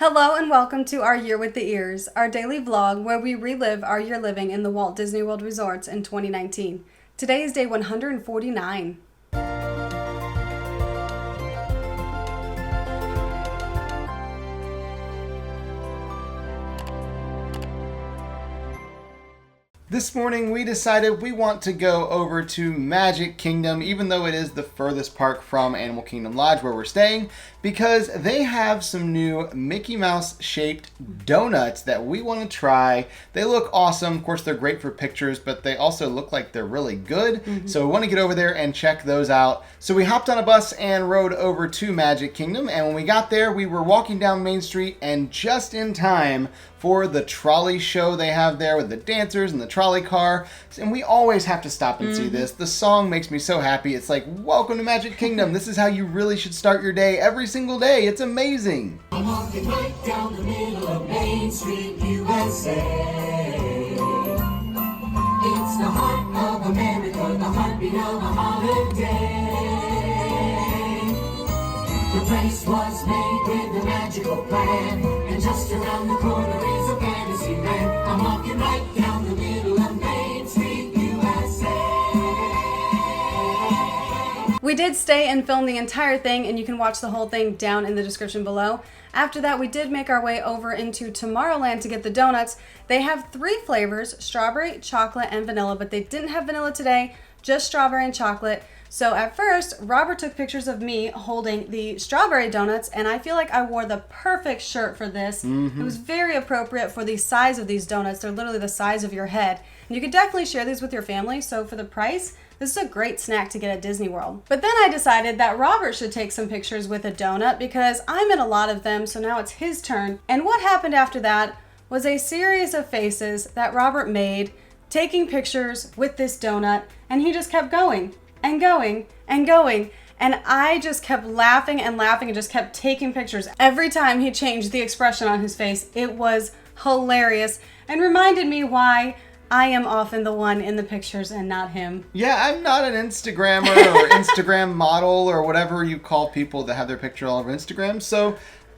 Hello and welcome to our Year with the Ears, our daily vlog where we relive our year living in the Walt Disney World resorts in 2019. Today is day 149. This morning we decided we want to go over to Magic Kingdom, even though it is the furthest park from Animal Kingdom Lodge where we're staying, because they have some new Mickey Mouse shaped donuts that we want to try. They look awesome. Of course, they're great for pictures, but they also look like they're really good. So we want to get over there and check those out. So we hopped on a bus and rode over to Magic Kingdom, and when we got there, we were walking down Main Street and just in time for the trolley show they have there with the dancers and the trolley car. And we always have to stop and see this. The song makes me so happy. It's like, welcome to Magic Kingdom. This is how you really should start your day every single day. It's amazing. I'm walking right down the middle of Main Street, USA. It's the heart of America, the heartbeat of a holiday. The place was made with a magical plan, and just around the corner is a fantasy land. I'm walking right down the middle of Main Street, USA. We did stay and film the entire thing, and you can watch the whole thing down in the description below. After that, we did make our way over into Tomorrowland to get the donuts. They have 3 flavors, strawberry, chocolate, and vanilla, but they didn't have vanilla today, just strawberry and chocolate. So at first, Robert took pictures of me holding the strawberry donuts, and I feel like I wore the perfect shirt for this. It was very appropriate for the size of these donuts. They're literally the size of your head. And you could definitely share these with your family, so for the price, this is a great snack to get at Disney World. But then I decided that Robert should take some pictures with a donut because I'm in a lot of them, so now it's his turn. And what happened after that was a series of faces that Robert made taking pictures with this donut, and he just kept going and going and going. And I just kept laughing and laughing and just kept taking pictures. Every time he changed the expression on his face, it was hilarious and reminded me why I am often the one in the pictures and not him. Yeah, I'm not an Instagrammer or Instagram model or whatever you call people that have their picture all over Instagram. So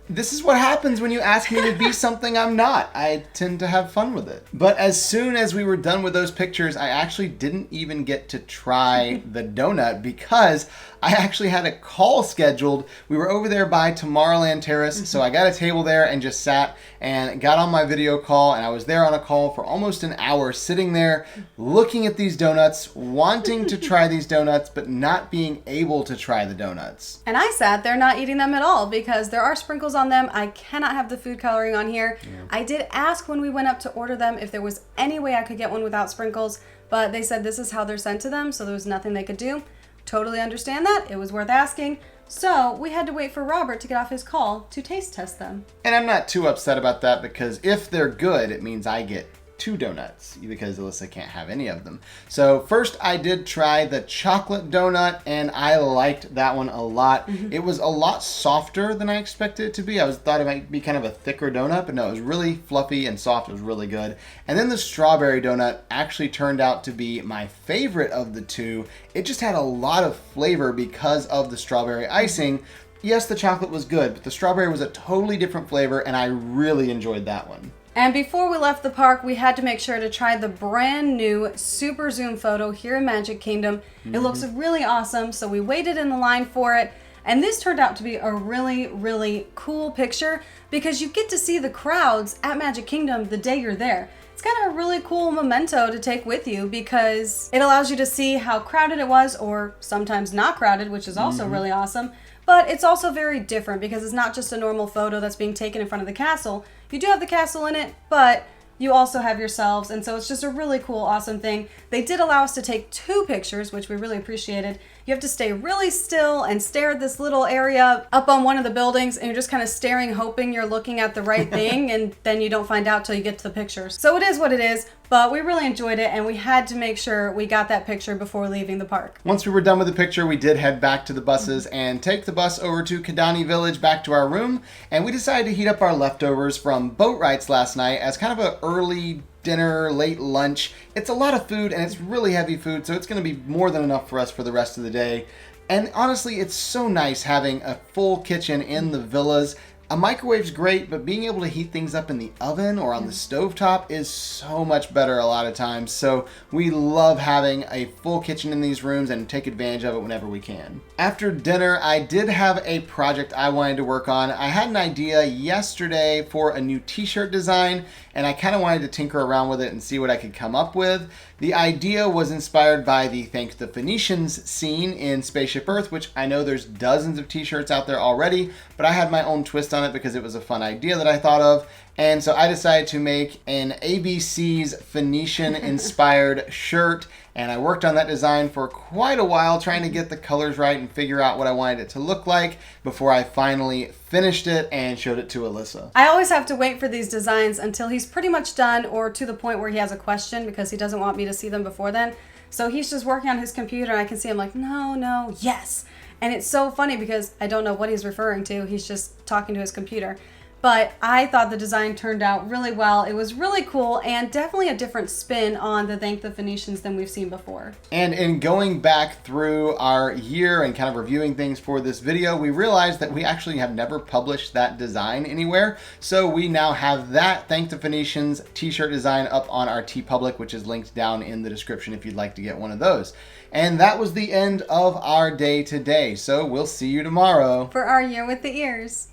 this is what happens when you ask me to be something I'm not. I tend to have fun with it. But as soon as we were done with those pictures, I actually didn't even get to try the donut because I actually had a call scheduled. We were over there by Tomorrowland Terrace, so I got a table there and just sat and got on my video call, and I was there on a call for almost an hour, sitting there looking at these donuts, wanting to try these donuts, but not being able to try the donuts. And I sat there not eating them at all because there are sprinkles on them. I cannot have the food coloring on here. Yeah. I did ask when we went up to order them if there was any way I could get one without sprinkles, but they said this is how they're sent to them, so there was nothing they could do. Totally understand that. It was worth asking. So we had to wait for Robert to get off his call to taste test them. And I'm not too upset about that because if they're good, it means I get 2 donuts because Alyssa can't have any of them. So first I did try the chocolate donut and I liked that one a lot. It was a lot softer than I expected it to be. I thought it might be kind of a thicker donut, but no, it was really fluffy and soft. It was really good. And then the strawberry donut actually turned out to be my favorite of the 2. It just had a lot of flavor because of the strawberry icing. Yes, the chocolate was good, but the strawberry was a totally different flavor and I really enjoyed that one. And before we left the park, we had to make sure to try the brand new Super Zoom photo here in Magic Kingdom. It looks really awesome, so we waited in the line for it. And this turned out to be a really, really cool picture because you get to see the crowds at Magic Kingdom the day you're there. It's kind of a really cool memento to take with you because it allows you to see how crowded it was, or sometimes not crowded, which is also really awesome. But it's also very different because it's not just a normal photo that's being taken in front of the castle. You do have the castle in it, but you also have yourselves, and so it's just a really cool, awesome thing. They did allow us to take 2 pictures, which we really appreciated. You have to stay really still and stare at this little area up on one of the buildings, and you're just kind of staring, hoping you're looking at the right thing, and then you don't find out till you get to the pictures. So it is what it is, but we really enjoyed it, and we had to make sure we got that picture before leaving the park. Once we were done with the picture, we did head back to the buses and take the bus over to Kidani Village back to our room, and we decided to heat up our leftovers from boat rides last night as kind of an early dinner, late lunch. It's a lot of food and it's really heavy food, so it's going to be more than enough for us for the rest of the day. And honestly, it's so nice having a full kitchen in the villas. A microwave's great, but being able to heat things up in the oven or on the stovetop is so much better a lot of times. So we love having a full kitchen in these rooms and take advantage of it whenever we can. After dinner, I did have a project I wanted to work on. I had an idea yesterday for a new t-shirt design, and I kind of wanted to tinker around with it and see what I could come up with. The idea was inspired by the Thank the Phoenicians scene in Spaceship Earth, which I know there's dozens of t-shirts out there already, but I had my own twist on it because it was a fun idea that I thought of. And so I decided to make an ABC's Phoenician inspired shirt, and I worked on that design for quite a while trying to get the colors right and figure out what I wanted it to look like before I finally finished it and showed it to Alyssa. I always have to wait for these designs until he's pretty much done or to the point where he has a question because he doesn't want me to see them before then. So he's just working on his computer and I can see him like, no, yes. And it's so funny because I don't know what he's referring to. He's just talking to his computer. But I thought the design turned out really well. It was really cool and definitely a different spin on the Thank the Phoenicians than we've seen before. And in going back through our year and kind of reviewing things for this video, we realized that we actually have never published that design anywhere. So we now have that Thank the Phoenicians t-shirt design up on our TeePublic, which is linked down in the description if you'd like to get one of those. And that was the end of our day today. So we'll see you tomorrow For our Year with the Ears.